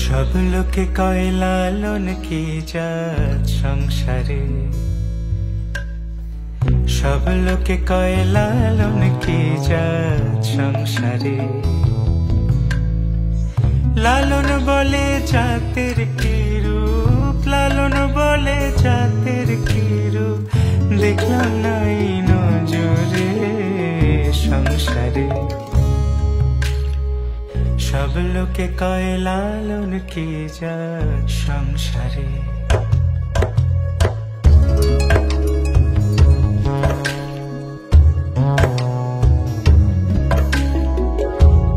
সব লোকে কয় লালন কি জাত সংসারে, সব লোকে কয় লালন কি জাত সংসারে। লালন বলে জাতের কি রূপ, লালন বলে জাতের কি রূপ, দেখলাম নাই নজরে সংসারে। সব লোকে কয় লালন কি জাত সংসারে।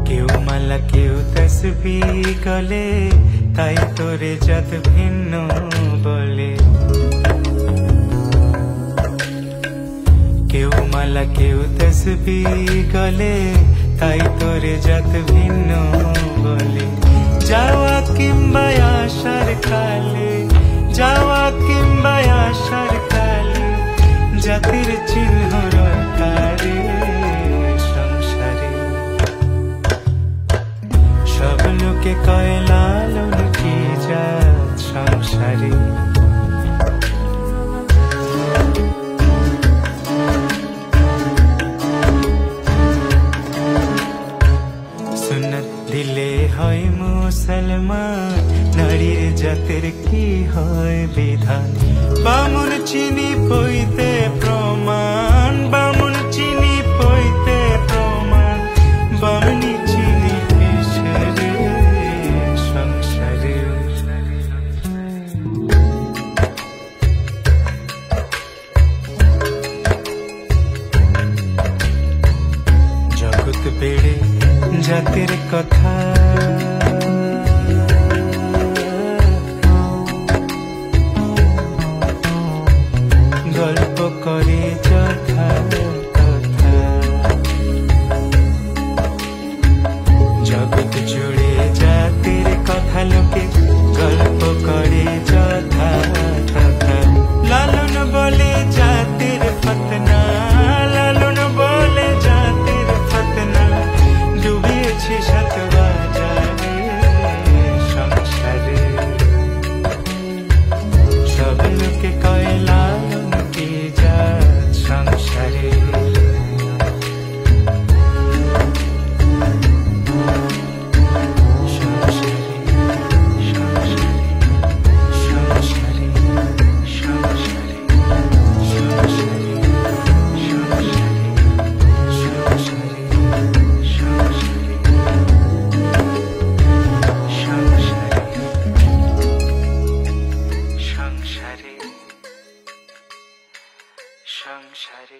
কেউ মালা কেউ তসবিহ গলে, তাই তোরে জাত ভিন্ন বলে। কেউ মালা কেউ তসবিহ গলে, তাই তোরে জাত ভিন্ন বলে। যাওয়া কিংবা আসার কালে, যাওয়া কিংবা আসার কালে, জাতির চিহ্ন রকারে সংসারে। সব লোকে কয় লালন কি জাত সংসারে। দিলে হয় মুসলমান, নারীর জাতের কি হয় বিধান। বামুন চিনি পইতে প্রমাণ, বামুন চিনি পইতে প্রমাণ, বামনি চিনি পেশরে সংসারে। জগৎ বেড়ে জাতের কথা, গল্প করে যথা কথা। জগৎ জুড়ে জাতের কথা লোকে গল্প করে যথা কথা। লালন বলে জাতের ফতনা, লালন বলে জাতের ফতনা, ডুবিয়েছে শত বাজারে সংসারে। সব লোকে কয় লালন কি জাত সংসারে। সংসারে।